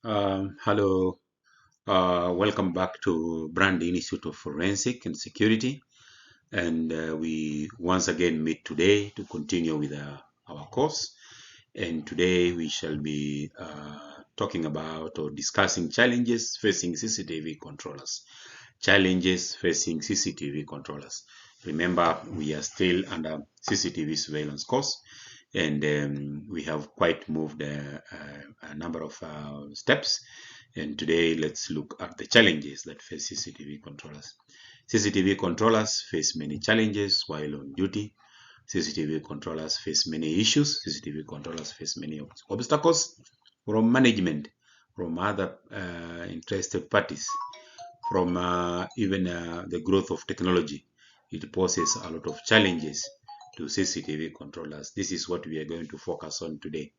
Hello, welcome back to Brand Institute of Forensic and Security. And we once again meet today to continue with our course. And today we shall be talking about or discussing challenges facing CCTV controllers. Challenges facing CCTV controllers. Remember, we are still under CCTV surveillance course, and we have quite moved a number of steps. And today, let's look at the challenges that face CCTV controllers. CCTV controllers face many challenges while on duty. CCTV controllers face many issues. CCTV controllers face many obstacles from management, from other interested parties, from even the growth of technology. It poses a lot of challenges to CCTV controllers. This is what we are going to focus on today.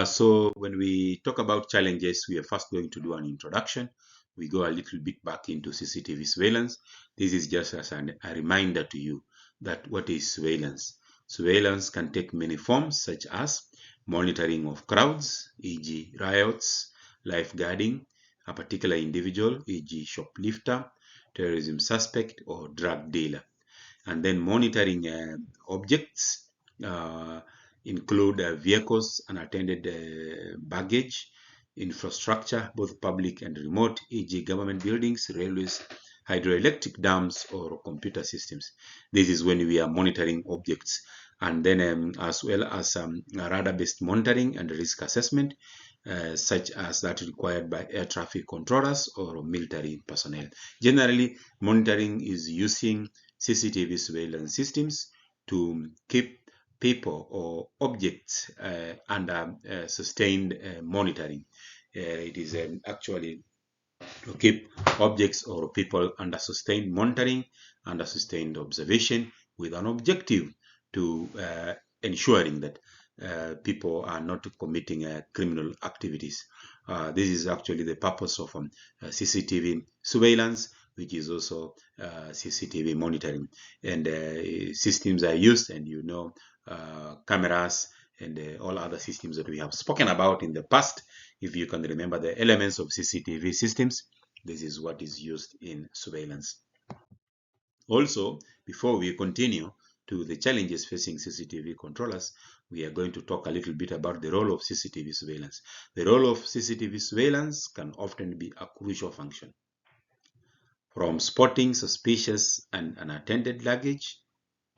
So when we talk about challenges, we are first going to do an introduction. We go a little bit back into CCTV surveillance. This is just as a reminder to you that what is surveillance? Surveillance can take many forms, such as monitoring of crowds, e.g. riots, lifeguarding a particular individual, e.g. shoplifter, terrorism suspect, or drug dealer. And then monitoring objects, include vehicles, unattended baggage, infrastructure, both public and remote, e.g. government buildings, railways, hydroelectric dams, or computer systems. This is when we are monitoring objects. And then as well as radar-based monitoring and risk assessment, such as that required by air traffic controllers or military personnel. Generally, monitoring is using CCTV surveillance systems to keep people or objects under sustained monitoring. It is actually to keep objects or people under sustained monitoring, under sustained observation, with an objective to ensuring that people are not committing criminal activities. This is actually the purpose of CCTV surveillance, which is also CCTV monitoring. And systems are used, and cameras and all other systems that we have spoken about in the past. If you can remember the elements of CCTV systems, this is what is used in surveillance. Also, before we continue to the challenges facing CCTV controllers, we are going to talk a little bit about the role of CCTV surveillance. The role of CCTV surveillance can often be a crucial function, from spotting suspicious and unattended luggage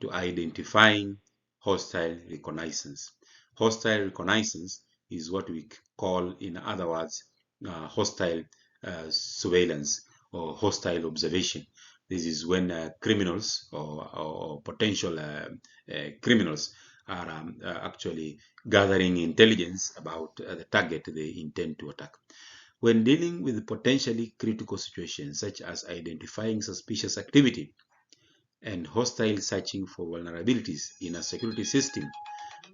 to identifying hostile reconnaissance. Hostile reconnaissance is what we call, in other words, hostile surveillance or hostile observation. This is when criminals or potential criminals are actually gathering intelligence about the target they intend to attack. When dealing with potentially critical situations, such as identifying suspicious activity and hostile searching for vulnerabilities in a security system,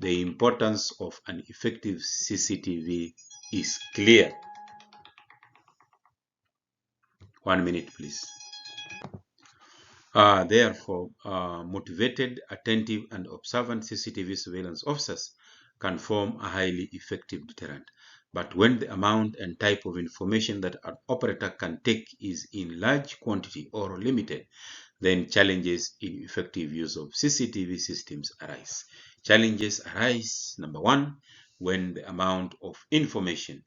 the importance of an effective CCTV is clear. 1 minute, please. Therefore, motivated, attentive, and observant CCTV surveillance officers can form a highly effective deterrent. But when the amount and type of information that an operator can take is in large quantity or limited, then challenges in effective use of CCTV systems arise. Challenges arise, number one, when the amount of information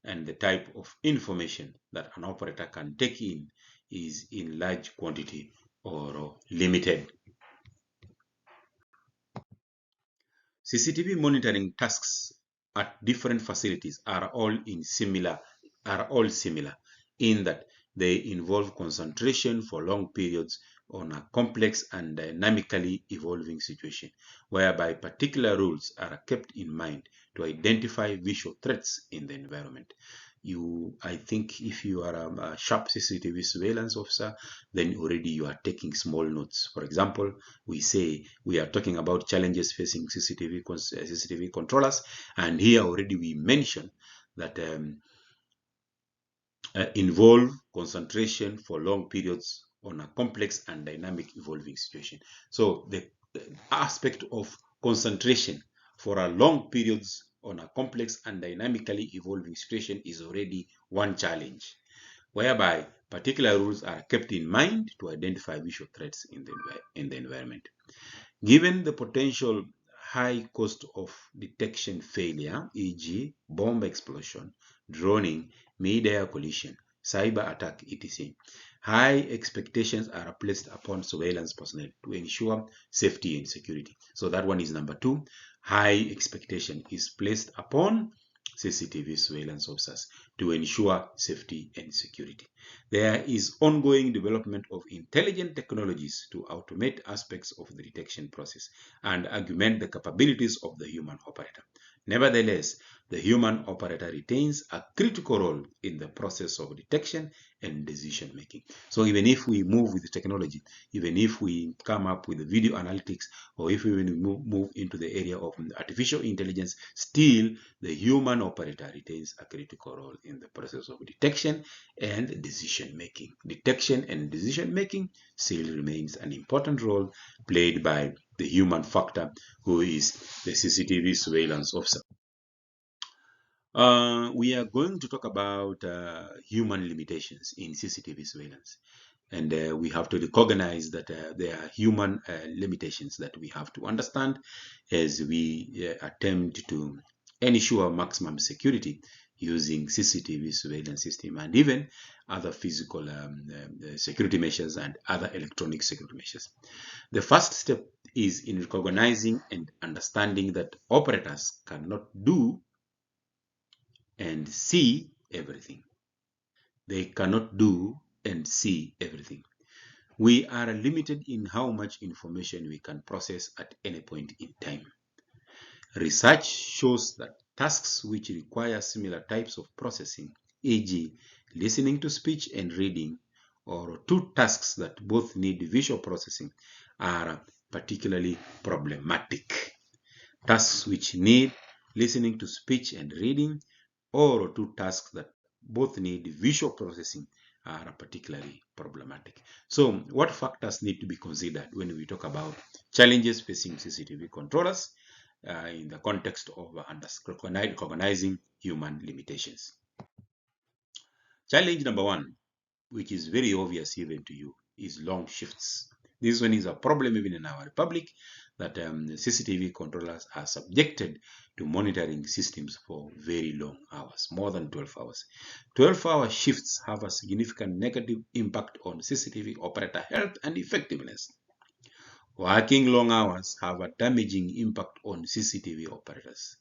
and the type of information that an operator can take in is in large quantity or limited. CCTV monitoring tasks at different facilities are all similar in that they involve concentration for long periods on a complex and dynamically evolving situation, whereby particular rules are kept in mind to identify visual threats in the environment. I think if you are a sharp CCTV surveillance officer, then already you are taking small notes. For example, we say we are talking about challenges facing CCTV controllers, and here already we mention that involve concentration for long periods on a complex and dynamic evolving situation. So the aspect of concentration for a long periods on a complex and dynamically evolving situation is already one challenge, whereby particular rules are kept in mind to identify visual threats in the environment. Given the potential high cost of detection failure, e.g. bomb explosion, droning, mid-air collision, cyber attack, etc., high expectations are placed upon surveillance personnel to ensure safety and security. So that one is number 2. High expectation is placed upon CCTV surveillance officers to ensure safety and security. There is ongoing development of intelligent technologies to automate aspects of the detection process and augment the capabilities of the human operator. Nevertheless, the human operator retains a critical role in the process of detection and decision making. So even if we move with technology, even if we come up with video analytics, or if we move into the area of artificial intelligence, still the human operator retains a critical role in the process of detection and decision making. Detection and decision making still remains an important role played by the human factor, who is the CCTV surveillance officer. We are going to talk about human limitations in CCTV surveillance. And we have to recognize that there are human limitations that we have to understand as we attempt to ensure maximum security using CCTV surveillance system and even other physical security measures and other electronic security measures. The first step is in recognizing and understanding that operators cannot do and see everything. They cannot do and see everything. We are limited in how much information we can process at any point in time. Research shows that tasks which require similar types of processing, e.g., listening to speech and reading, or two tasks that both need visual processing, are particularly problematic. Tasks which need listening to speech and reading, or two tasks that both need visual processing, are particularly problematic. So what factors need to be considered when we talk about challenges facing CCTV controllers in the context of recognizing human limitations? Challenge number 1, which is very obvious even to you, is long shifts. This one is a problem even in our republic, that CCTV controllers are subjected to monitoring systems for very long hours, more than 12 hours. 12-hour shifts have a significant negative impact on CCTV operator health and effectiveness. Working long hours have a damaging impact on CCTV operators.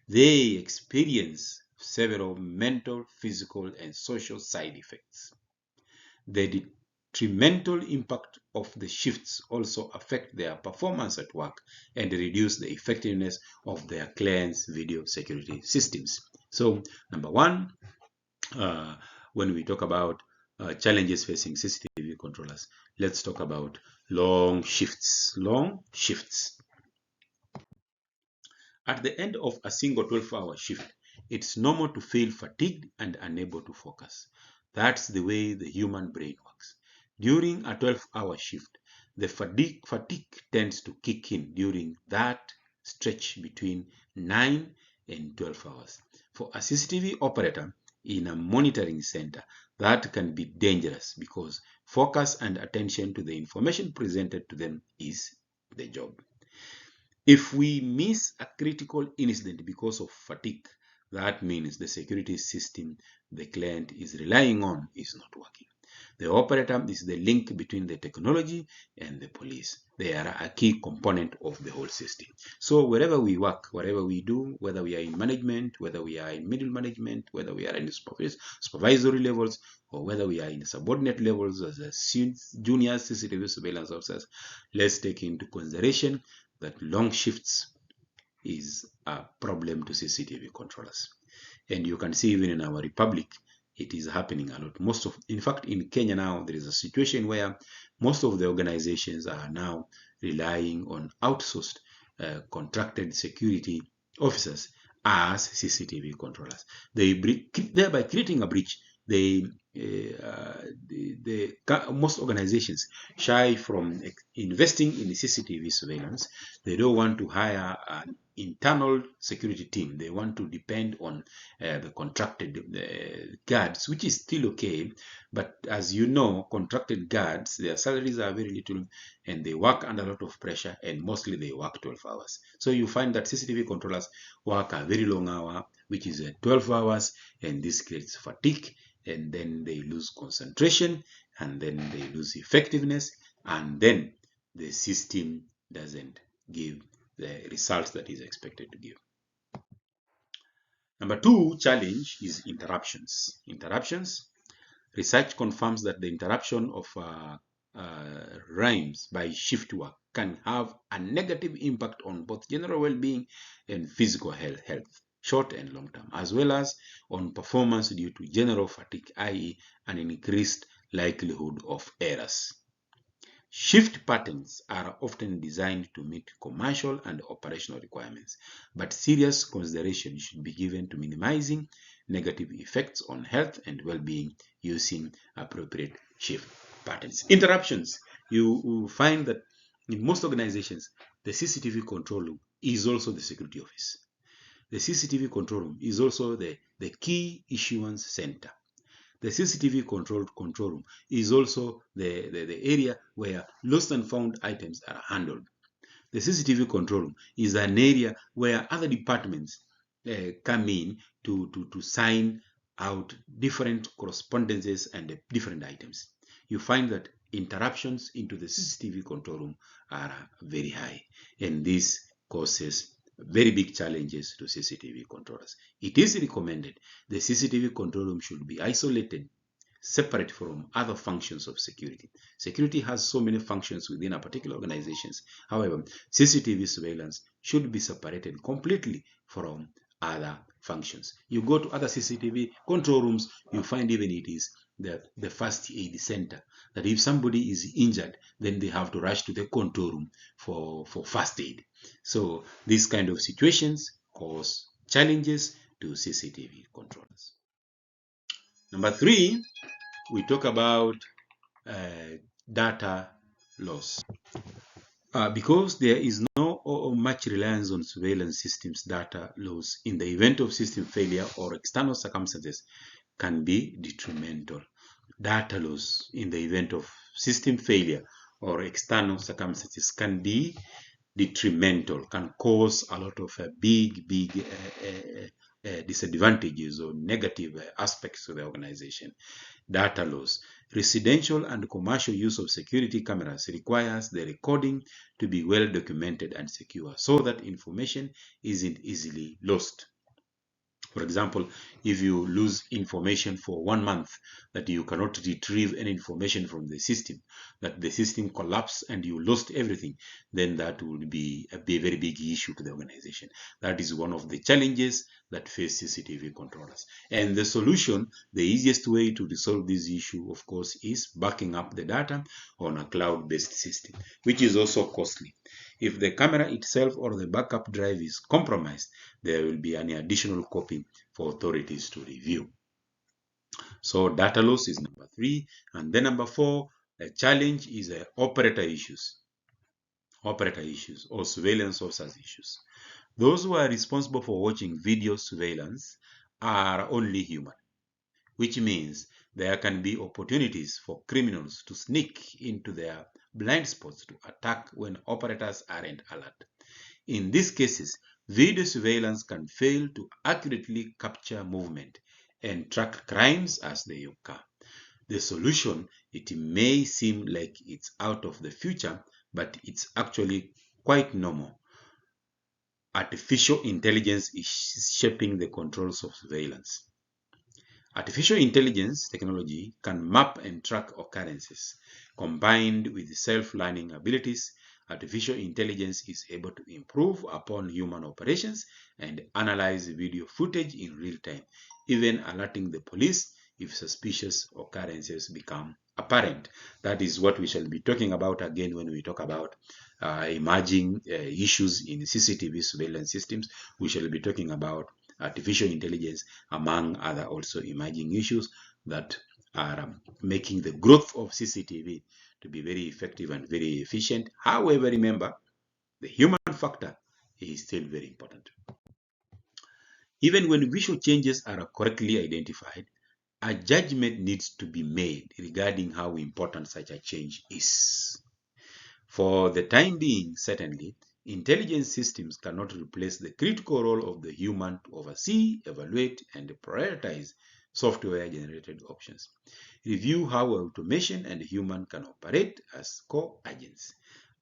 They experience several mental, physical, and social side effects. The detrimental impact of the shifts also affect their performance at work and reduce the effectiveness of their clients' video security systems. So, number 1, when we talk about challenges facing CCTV controllers, let's talk about long shifts. Long shifts. At the end of a single 12-hour shift, it's normal to feel fatigued and unable to focus. That's the way the human brain works. During a 12-hour shift, the fatigue tends to kick in during that stretch between 9 and 12 hours. For a CCTV operator in a monitoring center, that can be dangerous because focus and attention to the information presented to them is the job. If we miss a critical incident because of fatigue, that means the security system the client is relying on is not working. The operator is the link between the technology and the police. They are a key component of the whole system. So wherever we work, whatever we do, whether we are in management, whether we are in middle management, whether we are in supervisory levels, or whether we are in subordinate levels as a junior CCTV surveillance officers, let's take into consideration that long shifts is a problem to CCTV controllers. And you can see even in our republic, it is happening a lot. In fact, in Kenya now, there is a situation where most of the organizations are now relying on outsourced contracted security officers as CCTV controllers. Thereby creating a breach, they most organizations shy from investing in CCTV surveillance. They don't want to hire an internal security team. They want to depend on the contracted guards, which is still okay. But as you know, contracted guards, their salaries are very little and they work under a lot of pressure, and mostly they work 12 hours. So you find that CCTV controllers work a very long hour, which is 12 hours, and this creates fatigue, and then they lose concentration, and then they lose effectiveness, and then the system doesn't give the results that is expected to give. Number 2 challenge is interruptions. Research confirms that the interruption of rhymes by shift work can have a negative impact on both general well-being and physical health, short and long term, as well as on performance due to general fatigue, i.e. an increased likelihood of errors. Shift patterns are often designed to meet commercial and operational requirements, but serious consideration should be given to minimizing negative effects on health and well-being using appropriate shift patterns. Interruptions. You will find that in most organizations, the CCTV control room is also the security office. The CCTV control room is also the key issuance center. The CCTV control room is also the area where lost and found items are handled. The CCTV control room is an area where other departments come in to sign out different correspondences and different items. You find that interruptions into the CCTV control room are very high, and this causes very big challenges to CCTV controllers. It is recommended the CCTV control room should be isolated, separate from other functions of security. Security has so many functions within a particular organization. However, CCTV surveillance should be separated completely from other functions. You go to other CCTV control rooms, you find even it is the first aid center, that if somebody is injured, then they have to rush to the control room for first aid. So these kind of situations cause challenges to CCTV controllers. Number 3, we talk about data loss. Because there is no or much reliance on surveillance systems, data loss in the event of system failure or external circumstances can be detrimental. Data loss in the event of system failure or external circumstances can be detrimental, can cause a lot of big disadvantages or negative aspects to the organization. Data loss. Residential and commercial use of security cameras requires the recording to be well documented and secure so that information isn't easily lost. For example, if you lose information for 1 month, that you cannot retrieve any information from the system, that the system collapsed and you lost everything, then that would be a very big issue to the organization. That is one of the challenges that face CCTV controllers. And the solution, the easiest way to resolve this issue, of course, is backing up the data on a cloud-based system, which is also costly. If the camera itself or the backup drive is compromised, there will be an additional copy for authorities to review. So data loss is number 3. And then number 4, a challenge is operator issues or surveillance officers issues. Those who are responsible for watching video surveillance are only human, which means there can be opportunities for criminals to sneak into their blind spots to attack when operators aren't alert. In these cases, video surveillance can fail to accurately capture movement and track crimes as they occur. The solution, it may seem like it's out of the future, but it's actually quite normal. Artificial intelligence is shaping the controls of surveillance. Artificial intelligence technology can map and track occurrences. Combined with self-learning abilities, artificial intelligence is able to improve upon human operations and analyze video footage in real time, even alerting the police if suspicious occurrences become apparent. That is what we shall be talking about again when we talk about emerging issues in CCTV surveillance systems. We shall be talking about artificial intelligence, among other also emerging issues that are making the growth of CCTV to be very effective and very efficient. However, remember, the human factor is still very important. Even when visual changes are correctly identified, a judgment needs to be made regarding how important such a change is. For the time being, certainly, intelligence systems cannot replace the critical role of the human to oversee, evaluate, and prioritize software-generated options. Review how automation and human can operate as co-agents.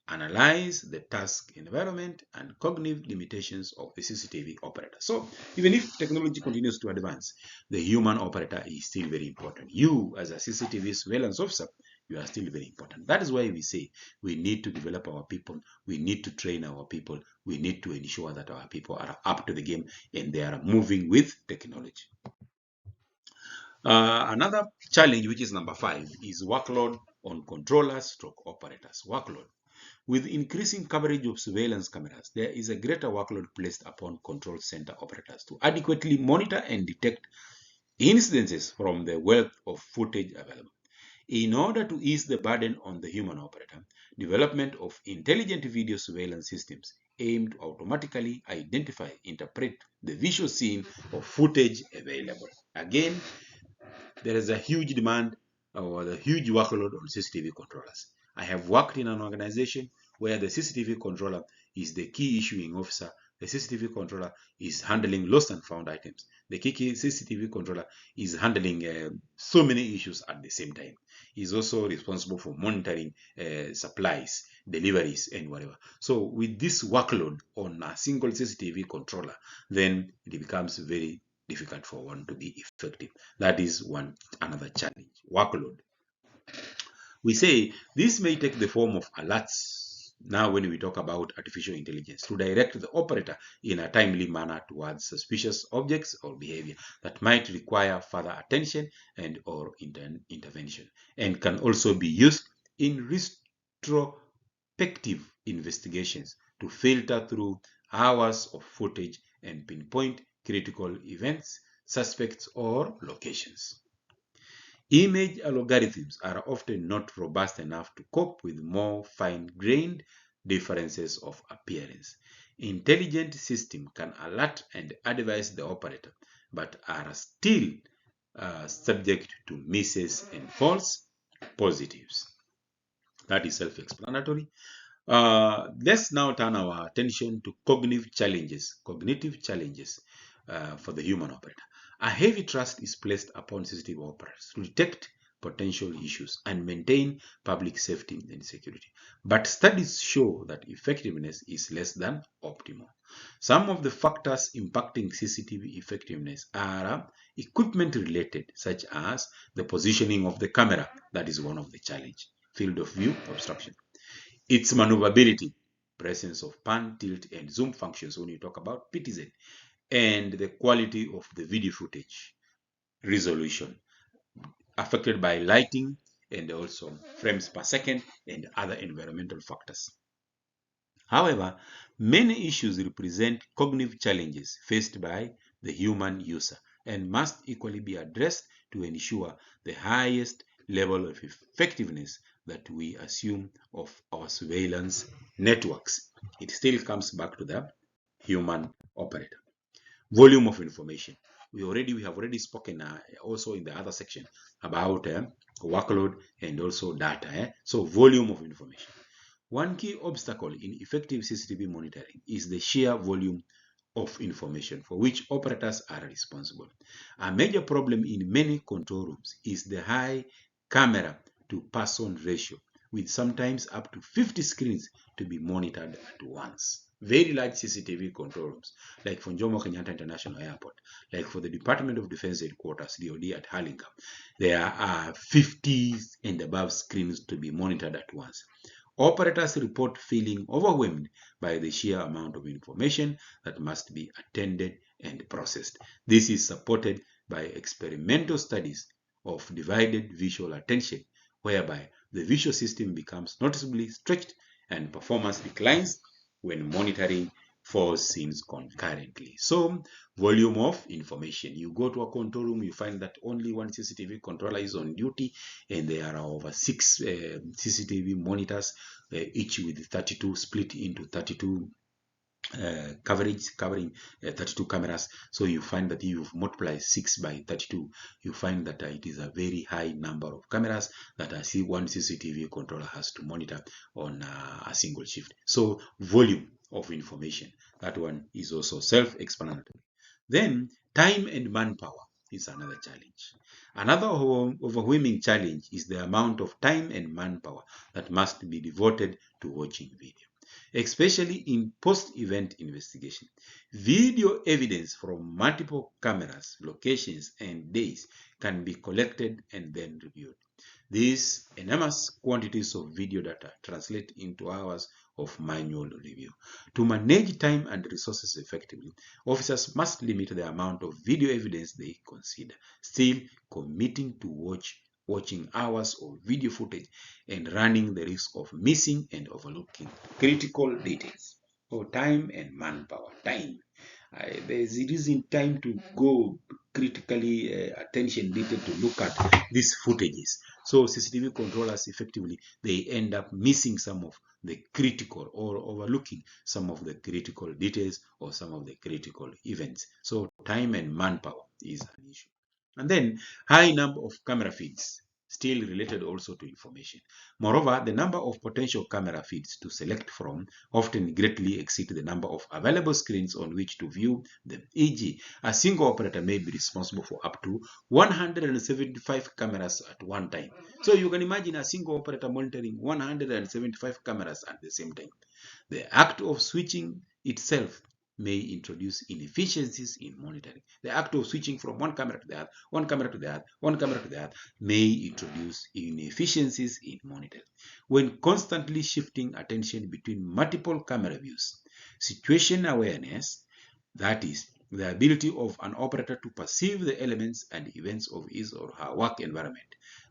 Analyze the task environment and cognitive limitations of the CCTV operator. So even if technology continues to advance, the human operator is still very important. You, as a CCTV surveillance officer, you are still very important. That is why we say we need to develop our people, we need to train our people, we need to ensure that our people are up to the game and they are moving with technology. Another challenge, which is number 5, is workload on controllers stroke operators. Workload. With increasing coverage of surveillance cameras, there is a greater workload placed upon control center operators to adequately monitor and detect incidences from the wealth of footage available. In order to ease the burden on the human operator, development of intelligent video surveillance systems aim to automatically identify, interpret the visual scene of footage available. Again, there is a huge demand or the huge workload on CCTV controllers. I have worked in an organization where the CCTV controller is the key issuing officer. The CCTV controller is handling lost and found items. The key CCTV controller is handling so many issues at the same time. He's also responsible for monitoring supplies, deliveries, and whatever. So with this workload on a single CCTV controller, then it becomes very difficult for one to be effective. That is another challenge. Workload. We say this may take the form of alerts now when we talk about artificial intelligence to direct the operator in a timely manner towards suspicious objects or behavior that might require further attention and or intervention, and can also be used in retrospective investigations to filter through hours of footage and pinpoint critical events, suspects, or locations. Image algorithms are often not robust enough to cope with more fine-grained differences of appearance. Intelligent systems can alert and advise the operator, but are still subject to misses and false positives. That is self-explanatory. Let's now turn our attention to cognitive challenges for the human operator. A heavy trust is placed upon CCTV operators to detect potential issues and maintain public safety and security. But studies show that effectiveness is less than optimal. Some of the factors impacting CCTV effectiveness are equipment related, such as the positioning of the camera. That is one of the challenges. Field of view obstruction. Its maneuverability, presence of pan, tilt, and zoom functions when you talk about PTZ, and the quality of the video footage, resolution, affected by lighting and also frames per second and other environmental factors. However, many issues represent cognitive challenges faced by the human user and must equally be addressed to ensure the highest level of effectiveness that we assume of our surveillance networks. It still comes back to the human operator. Volume of information. We have already spoken also in the other section about workload and also data. So volume of information. One key obstacle in effective CCTV monitoring is the sheer volume of information for which operators are responsible. A major problem in many control rooms is the high camera to person ratio, with sometimes up to 50 screens to be monitored at once. Very large CCTV control rooms, like for Jomo Kenyatta International Airport, like for the Department of Defense Headquarters, DoD at Hurlingham, there are 50 and above screens to be monitored at once. Operators report feeling overwhelmed by the sheer amount of information that must be attended and processed. This is supported by experimental studies of divided visual attention, whereby the visual system becomes noticeably stretched and performance declines when monitoring 4 scenes concurrently. So, volume of information. You go to a control room, you find that only one CCTV controller is on duty, and there are over 6 CCTV monitors, each with 32, split into 32 covering 32 cameras. So you find that you multiply 6 by 32, you find that it is a very high number of cameras that one CCTV controller has to monitor on a single shift. So volume of information, that one is also self-explanatory. Then time and manpower is another challenge. Another overwhelming challenge is the amount of time and manpower that must be devoted to watching video, especially in post-event investigation. Video evidence from multiple cameras, locations, and days can be collected and then reviewed. These enormous quantities of video data translate into hours of manual review. To manage time and resources effectively, officers must limit the amount of video evidence they consider, still committing to watching hours of video footage and running the risk of missing and overlooking critical details. So time and manpower. Time. It isn't time to go critically attention needed to look at these footages. So CCTV controllers effectively, they end up missing some of the critical or overlooking some of the critical details or some of the critical events. So time and manpower is an issue. And then high number of camera feeds, still related also to information. Moreover, the number of potential camera feeds to select from often greatly exceed the number of available screens on which to view them. E.g., a single operator may be responsible for up to 175 cameras at one time. So you can imagine a single operator monitoring 175 cameras at the same time. The act of switching itself may introduce inefficiencies in monitoring. The act of switching from one camera to the other, one camera to the other, one camera to the other, may introduce inefficiencies in monitoring. When constantly shifting attention between multiple camera views, situation awareness, that is, the ability of an operator to perceive the elements and events of his or her work environment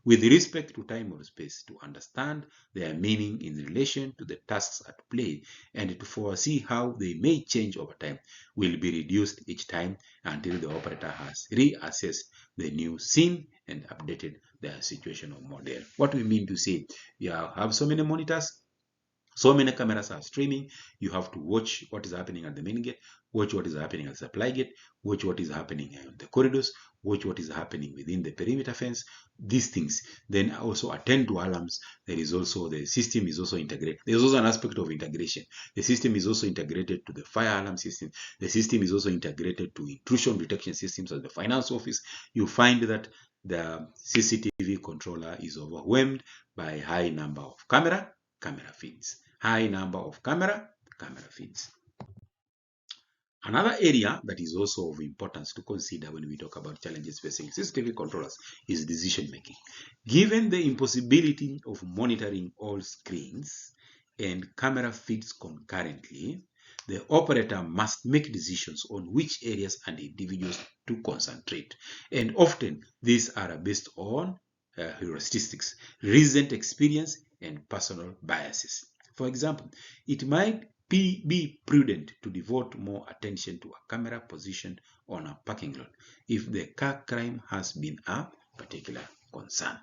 with respect to time or space, to understand their meaning in relation to the tasks at play, and to foresee how they may change over time, will be reduced each time until the operator has reassessed the new scene and updated their situational model. What we mean to say, you have so many monitors, so many cameras are streaming. You have to watch what is happening at the main gate, watch what is happening at the supply gate, watch what is happening in the corridors, watch what is happening within the perimeter fence, these things. Then also attend to alarms. There is also, the system is also integrated. There's also an aspect of integration. The system is also integrated to the fire alarm system. The system is also integrated to intrusion detection systems at the finance office. You find that the CCTV controller is overwhelmed by a high number of camera feeds. High number of camera feeds. Another area that is also of importance to consider when we talk about challenges facing CCTV controllers is decision making. Given the impossibility of monitoring all screens and camera feeds concurrently, the operator must make decisions on which areas and individuals to concentrate. And often these are based on heuristics, recent experience, and personal biases. For example, it might be prudent to devote more attention to a camera position on a parking lot if the car crime has been a particular concern.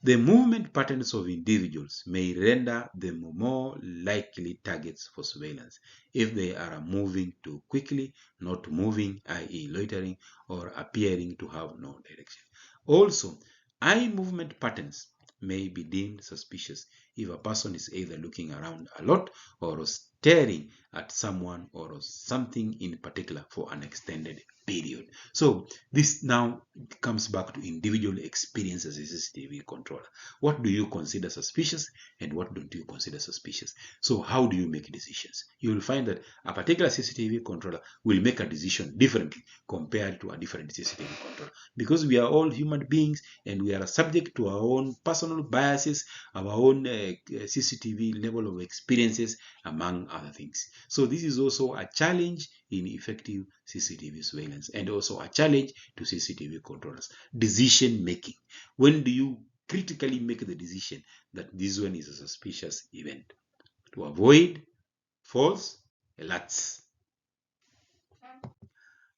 The movement patterns of individuals may render them more likely targets for surveillance if they are moving too quickly, not moving, i.e. loitering, or appearing to have no direction. Also, eye movement patterns may be deemed suspicious if a person is either looking around a lot or staring at someone or something in particular for an extended period. So this now comes back to individual experience as a CCTV controller. What do you consider suspicious and what don't you consider suspicious? So how do you make decisions? You will find that a particular CCTV controller will make a decision differently compared to a different CCTV controller, because we are all human beings and we are subject to our own personal biases, our own CCTV level of experiences, among other things. So this is also a challenge in effective CCTV surveillance and also a challenge to CCTV controllers. Decision making. When do you critically make the decision that this one is a suspicious event? To avoid false alerts.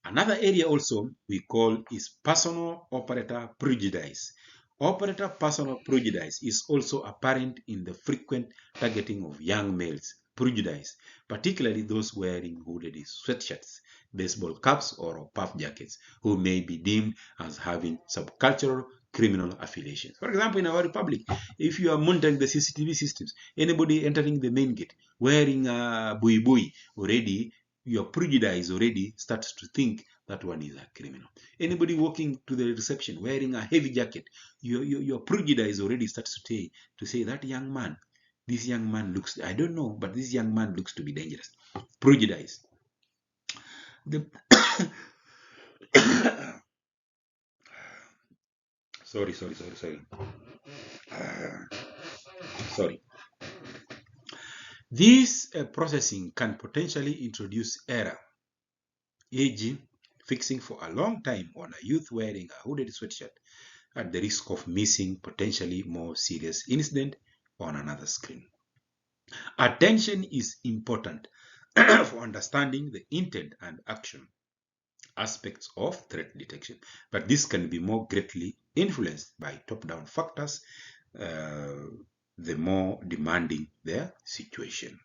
Another area also we call is personal operator prejudice. Operator personal prejudice is also apparent in the frequent targeting of young males. Prejudice, particularly those wearing hooded sweatshirts, baseball caps, or puff jackets, who may be deemed as having subcultural criminal affiliations. For example, in our republic, if you are monitoring the CCTV systems, anybody entering the main gate wearing a bui already, your prejudice already starts to think that one is a criminal. Anybody walking to the reception wearing a heavy jacket, your prejudice already starts to say that young man, this young man looks, I don't know, but this young man looks to be dangerous. Prejudice. The sorry. Sorry. This processing can potentially introduce error, e.g., fixing for a long time on a youth wearing a hooded sweatshirt at the risk of missing potentially more serious incident on another screen. Attention is important for understanding the intent and action aspects of threat detection, but this can be more greatly influenced by top-down factors, the more demanding their situation.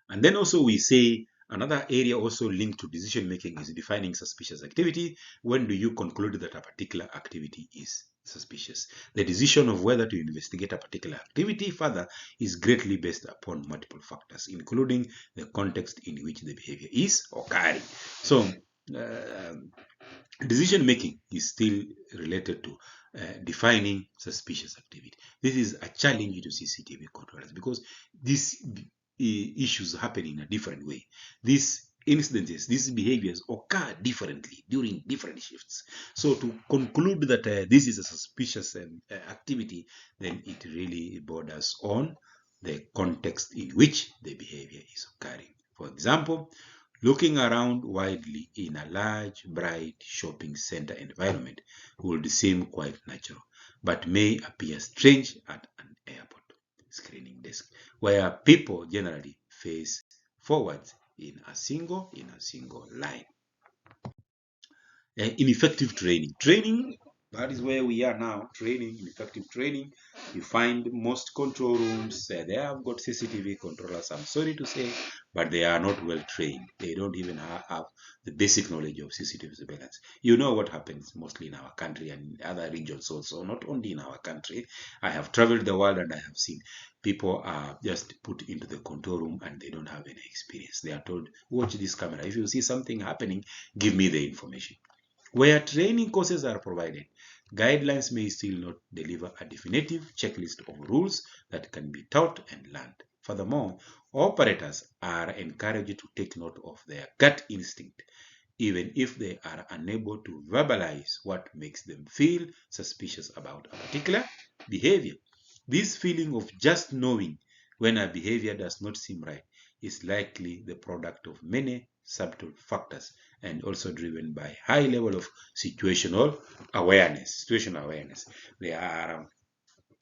And then also we say another area also linked to decision making is defining suspicious activity. When do you conclude that a particular activity is suspicious? The decision of whether to investigate a particular activity further is greatly based upon multiple factors, including the context in which the behavior is occurring. So decision making is still related to defining suspicious activity. This is a challenge to CCTV controllers because these issues happen in a different way. These incidences, these behaviors occur differently during different shifts. So to conclude that this is a suspicious activity, then it really borders on the context in which the behavior is occurring. For example, looking around widely in a large, bright shopping center environment would seem quite natural, but may appear strange at an airport screening desk, where people generally face forwards in a single line. Ineffective training. Training, that is where we are now. Training, ineffective training. You find most control rooms, they have got CCTV controllers, I'm sorry to say, but they are not well trained. They don't even have the basic knowledge of CCTV surveillance. You know what happens mostly in our country and in other regions also, not only in our country. I have traveled the world and I have seen people are just put into the control room and they don't have any experience. They are told, watch this camera. If you see something happening, give me the information. Where training courses are provided, guidelines may still not deliver a definitive checklist of rules that can be taught and learned. Furthermore, operators are encouraged to take note of their gut instinct, even if they are unable to verbalize what makes them feel suspicious about a particular behavior. This feeling of just knowing when a behavior does not seem right is likely the product of many subtle factors and also driven by high level of situational awareness. There are,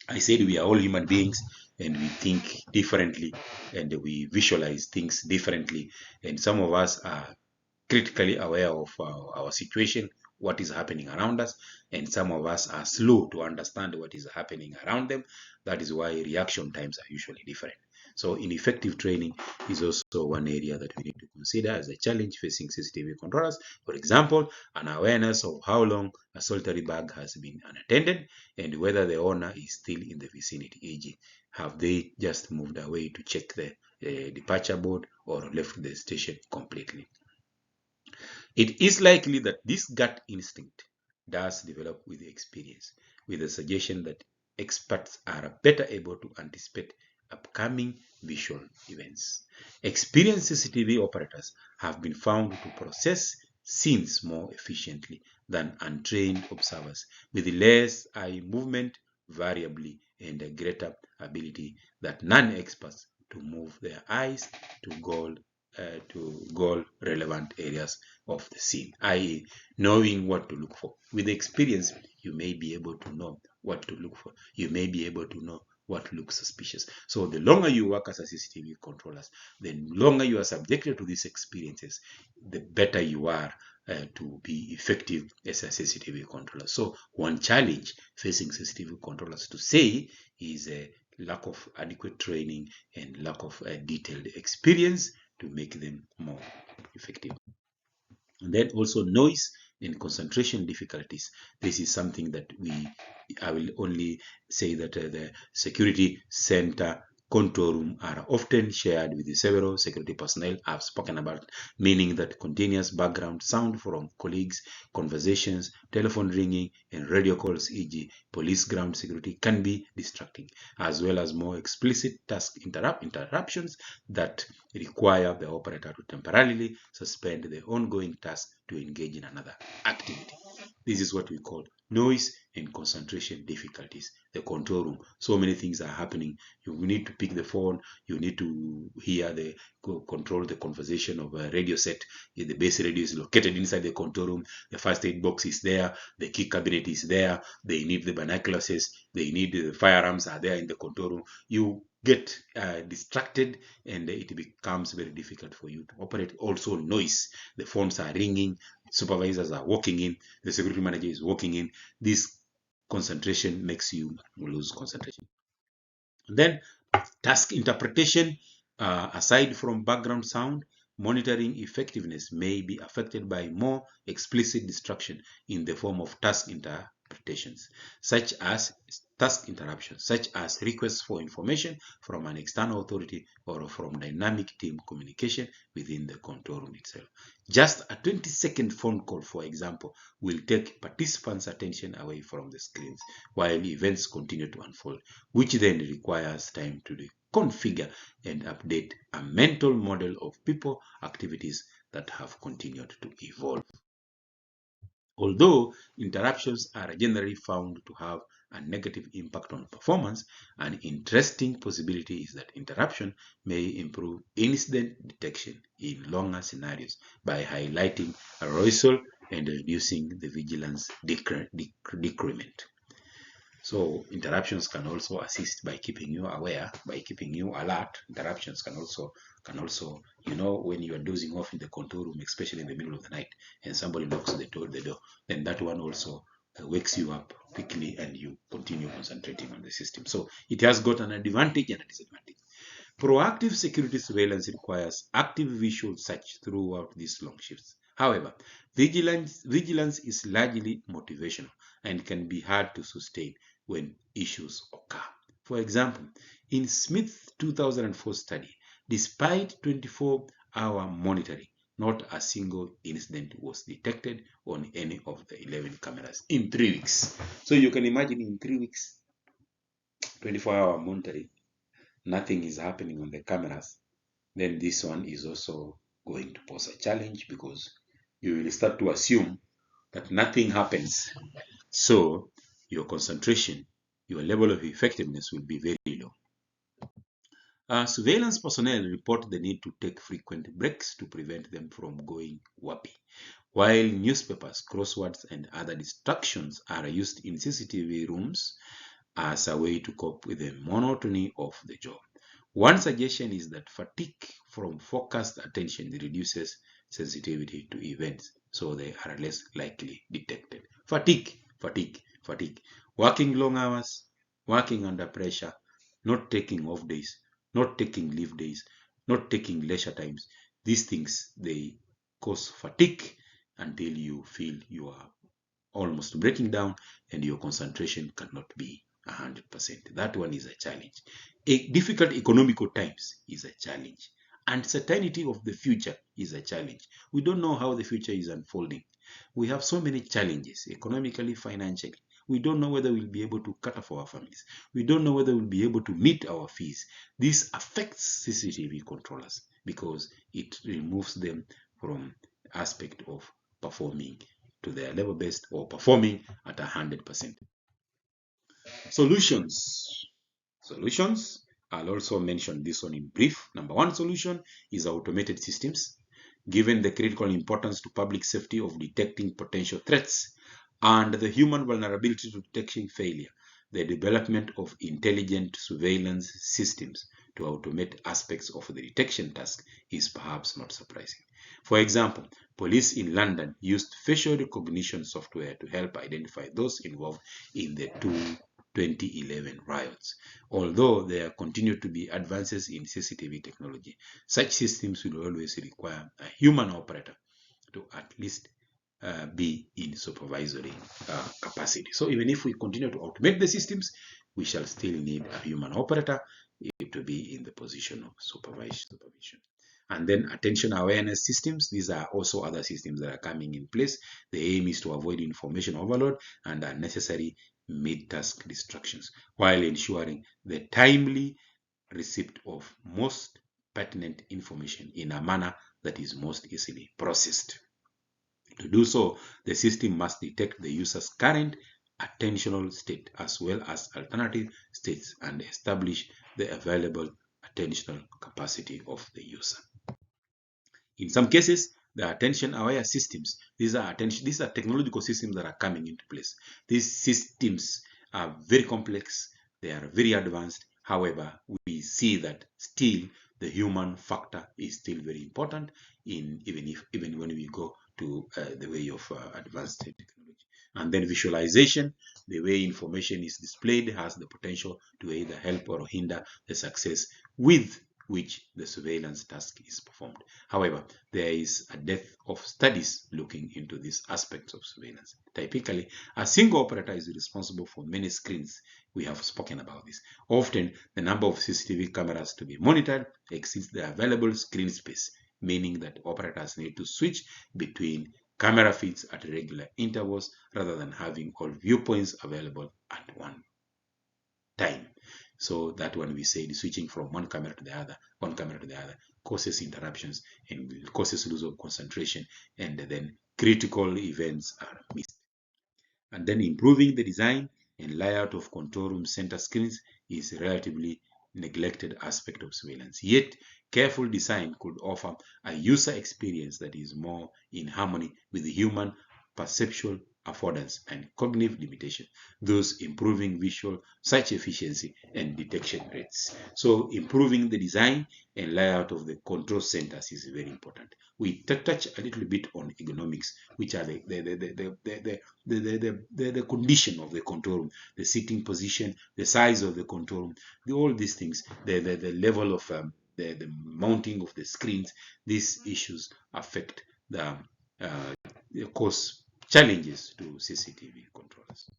I said, we are all human beings and we think differently and we visualize things differently. And some of us are critically aware of our situation, what is happening around us, and some of us are slow to understand what is happening around them. That is why reaction times are usually different. So ineffective training is also one area that we need to consider as a challenge facing CCTV controllers. For example, an awareness of how long a solitary bag has been unattended and whether the owner is still in the vicinity, e.g., have they just moved away to check the departure board or left the station completely. It is likely that this gut instinct does develop with experience, with the suggestion that experts are better able to anticipate upcoming visual events. Experienced CCTV operators have been found to process scenes more efficiently than untrained observers, with less eye movement variably and a greater ability than non-experts to move their eyes to goal relevant areas of the scene, i.e., knowing what to look for. With experience, you may be able to know what to look for. You may be able to know what looks suspicious. So the longer you work as a CCTV controllers, the longer you are subjected to these experiences, the better you are to be effective as a CCTV controller. So one challenge facing CCTV controllers to say is a lack of adequate training and lack of detailed experience to make them more effective. And then also noise and concentration difficulties. This is something that I will only say that the security center control room are often shared with the several security personnel I've spoken about, meaning that continuous background sound from colleagues, conversations, telephone ringing, and radio calls, e.g. police ground security, can be distracting, as well as more explicit task interruptions that require the operator to temporarily suspend the ongoing task to engage in another activity. This is what we call noise and concentration difficulties. The control room, so many things are happening. You need to pick the phone, you need to control the conversation of a radio set. The base radio is located inside the control room. The first aid box is there, the key cabinet is there, they need the binoculars, they need the firearms are there in the control room. You get distracted and it becomes very difficult for you to operate. Also noise, the phones are ringing, supervisors are walking in, the security manager is walking in. This concentration makes you lose concentration. And then task interpretation, aside from background sound, monitoring effectiveness may be affected by more explicit distraction in the form of task interpretations, such as task interruptions, such as requests for information from an external authority or from dynamic team communication within the control room itself. Just a 20-second phone call, for example, will take participants' attention away from the screens while events continue to unfold, which then requires time to configure and update a mental model of people activities that have continued to evolve. Although interruptions are generally found to have a negative impact on performance, an interesting possibility is that interruption may improve incident detection in longer scenarios by highlighting arousal and reducing the vigilance decrement. So interruptions can also assist by keeping you aware, by keeping you alert. Interruptions can also, when you are dozing off in the control room, especially in the middle of the night, and somebody knocks the door, then that one also wakes you up quickly and you continue concentrating on the system. So it has got an advantage and a disadvantage. Proactive security surveillance requires active visual search throughout these long shifts. However, vigilance is largely motivational and can be hard to sustain when issues occur. For example, in Smith's 2004 study, despite 24-hour monitoring, not a single incident was detected on any of the 11 cameras in 3 weeks. So you can imagine in 3 weeks, 24-hour monitoring, nothing is happening on the cameras. Then this one is also going to pose a challenge because you will start to assume that nothing happens. So your concentration, your level of effectiveness will be very low. Surveillance personnel report the need to take frequent breaks to prevent them from going whoppy, while newspapers, crosswords, and other distractions are used in CCTV rooms as a way to cope with the monotony of the job. One suggestion is that fatigue from focused attention reduces sensitivity to events, so they are less likely detected. Fatigue. Working long hours, working under pressure, not taking off days, not taking leave days, not taking leisure times. These things, they cause fatigue until you feel you are almost breaking down and your concentration cannot be 100%. That one is a challenge. Difficult economical times is a challenge. Uncertainty of the future is a challenge. We don't know how the future is unfolding. We have so many challenges, economically, financially. We don't know whether we'll be able to cater for our families. We don't know whether we'll be able to meet our fees. This affects CCTV controllers because it removes them from the aspect of performing to their level best or performing at 100%. Solutions. I'll also mention this one in brief. Number one solution is automated systems. Given the critical importance to public safety of detecting potential threats and the human vulnerability to detection failure, the development of intelligent surveillance systems to automate aspects of the detection task is perhaps not surprising. For example, police in London used facial recognition software to help identify those involved in the 2011 riots. Although there continue to be advances in CCTV technology, such systems will always require a human operator to at least be in supervisory capacity. So even if we continue to automate the systems, we shall still need a human operator to be in the position of supervision. And then attention awareness systems. These are also other systems that are coming in place. The aim is to avoid information overload and unnecessary mid-task distractions while ensuring the timely receipt of most pertinent information in a manner that is most easily processed. To do so, the system must detect the user's current attentional state as well as alternative states and establish the available attentional capacity of the user. In some cases, the attention-aware systems, these are technological systems that are coming into place. These systems are very complex, they are very advanced. However, we see that still the human factor is still very important even when we go to the way of advanced technology. And then visualization, the way information is displayed has the potential to either help or hinder the success with which the surveillance task is performed. However, there is a depth of studies looking into these aspects of surveillance. Typically, a single operator is responsible for many screens. We have spoken about this. Often, the number of CCTV cameras to be monitored exceeds the available screen space, meaning that operators need to switch between camera feeds at regular intervals rather than having all viewpoints available at one time. So that when we say the switching from one camera to the other causes interruptions and causes loss of concentration, and then critical events are missed. And then improving the design and layout of control room center screens is a relatively neglected aspect of surveillance. Yet, careful design could offer a user experience that is more in harmony with the human perceptual affordance and cognitive limitation, thus improving visual search efficiency and detection rates. So improving the design and layout of the control centers is very important. We touch a little bit on ergonomics, which are the condition of the control room, the sitting position, the size of the control room, all these things, the level of the mounting of the screens. These issues affect the cause challenges to CCTV controllers.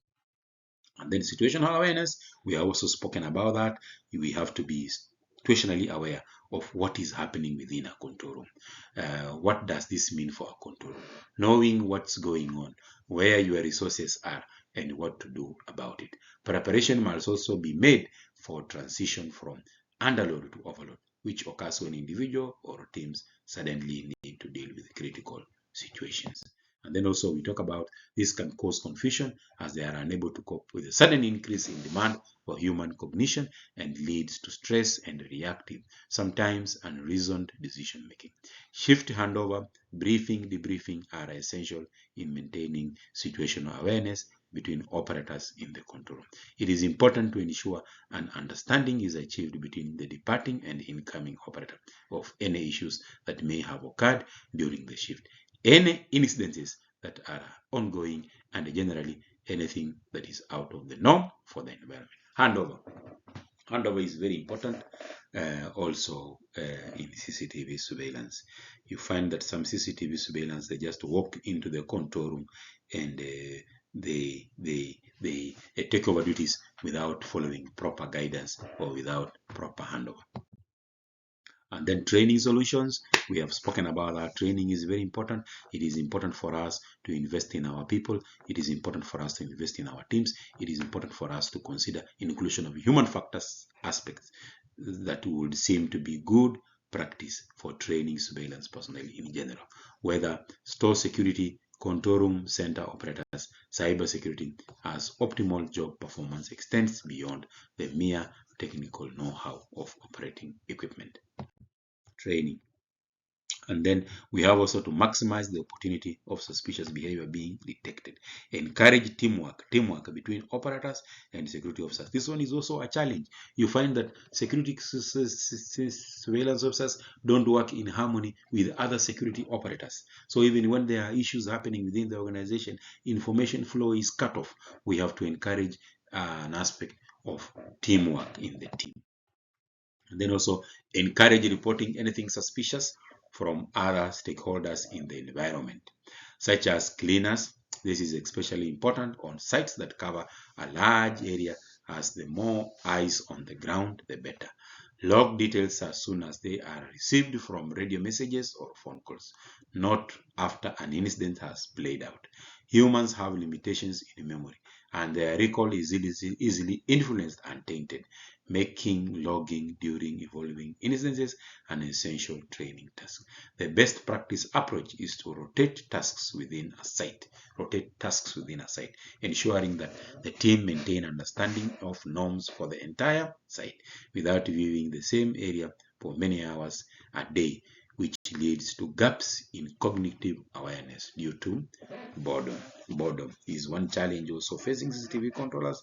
And then situational awareness, we have also spoken about that. We have to be situationally aware of what is happening within a control room. What does this mean for a control room? Knowing what's going on, where your resources are, and what to do about it. Preparation must also be made for transition from underload to overload, which occurs when individuals or teams suddenly need to deal with critical situations. And then also we talk about this can cause confusion as they are unable to cope with a sudden increase in demand for human cognition and leads to stress and reactive, sometimes unreasoned decision making. Shift handover, briefing, debriefing are essential in maintaining situational awareness between operators in the control room. It is important to ensure an understanding is achieved between the departing and incoming operator of any issues that may have occurred during the shift, any incidences that are ongoing, and generally anything that is out of the norm for the environment. Handover is very important also in CCTV surveillance. You find that some CCTV surveillance, they just walk into the control room and they take over duties without following proper guidance or without proper handover. And then training solutions, we have spoken about that. Training is very important. It is important for us to invest in our people. It is important for us to invest in our teams. It is important for us to consider inclusion of human factors aspects that would seem to be good practice for training surveillance personnel in general, whether store security, control room center operators, cyber security, as optimal job performance extends beyond the mere technical know-how of operating equipment. Training. And then we have also to maximize the opportunity of suspicious behavior being detected. Encourage teamwork between operators and security officers. This one is also a challenge. You find that security surveillance officers don't work in harmony with other security operators. So even when there are issues happening within the organization, information flow is cut off. We have to encourage an aspect of teamwork in the team. And then also encourage reporting anything suspicious from other stakeholders in the environment, such as cleaners. This is especially important on sites that cover a large area, as the more eyes on the ground, the better. Log details as soon as they are received from radio messages or phone calls, not after an incident has played out. Humans have limitations in memory, and their recall is easily influenced and tainted, making logging during evolving instances an essential training task. The best practice approach is to rotate tasks within a site, ensuring that the team maintain understanding of norms for the entire site without viewing the same area for many hours a day, which leads to gaps in cognitive awareness due to boredom. Boredom is one challenge also facing CCTV controllers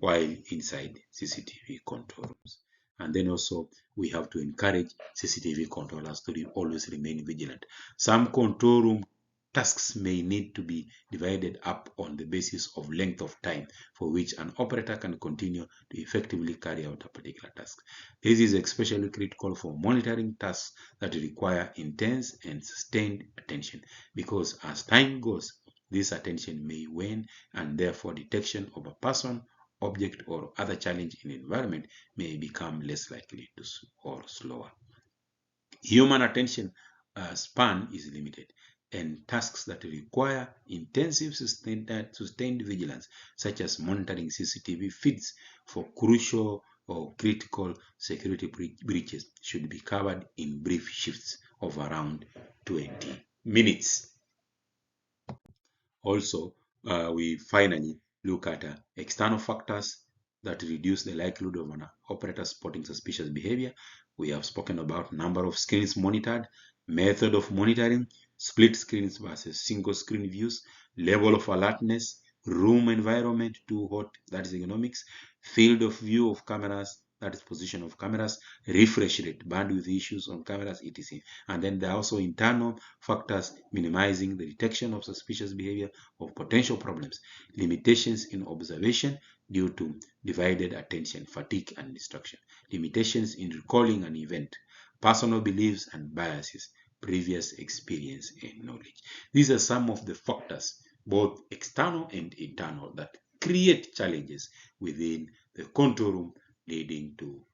while inside CCTV control rooms. And then also we have to encourage CCTV controllers to always remain vigilant. Some control room tasks may need to be divided up on the basis of length of time for which an operator can continue to effectively carry out a particular task. This is especially critical for monitoring tasks that require intense and sustained attention, because as time goes, this attention may wane, and therefore detection of a person, object, or other challenge in the environment may become less likely to or slower. Human attention span is limited, and tasks that require intensive sustained vigilance, such as monitoring CCTV feeds for crucial or critical security breaches, should be covered in brief shifts of around 20 minutes. Also, we finally look at external factors that reduce the likelihood of an operator spotting suspicious behavior. We have spoken about number of screens monitored, method of monitoring, split screens versus single screen views, level of alertness, room environment, too hot, that is ergonomics, field of view of cameras, that is position of cameras, refresh rate, bandwidth issues on cameras, etc. And then there are also internal factors minimizing the detection of suspicious behavior of potential problems, limitations in observation due to divided attention, fatigue, and distraction, limitations in recalling an event, personal beliefs and biases, previous experience and knowledge. These are some of the factors, both external and internal, that create challenges within the control room, leading to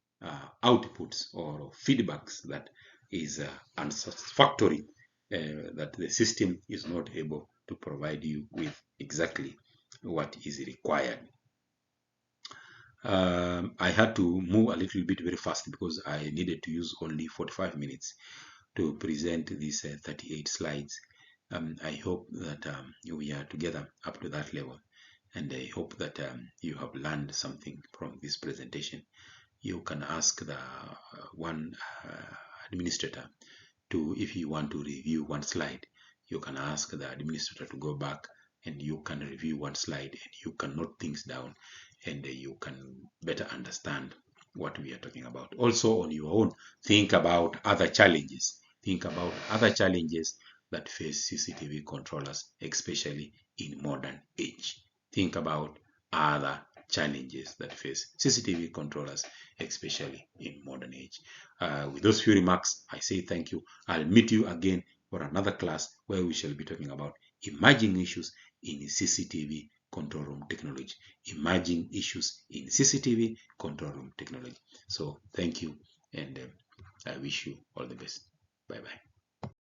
outputs or feedbacks that is unsatisfactory, that the system is not able to provide you with exactly what is required. I had to move a little bit very fast because I needed to use only 45 minutes to present these 38 slides. I hope that we are together up to that level, and I hope that you have learned something from this presentation. You can ask the one administrator to, if you want to review one slide, you can ask the administrator to go back and you can review one slide, and you can note things down, and you can better understand what we are talking about. Also, on your own, think about other challenges. Think about other challenges that face CCTV controllers, especially in modern age. Think about other challenges that face CCTV controllers, especially in modern age. With those few remarks, I say thank you. I'll meet you again for another class where we shall be talking about emerging issues in CCTV control room technology. Emerging issues in CCTV control room technology. So thank you, and I wish you all the best. Bye-bye.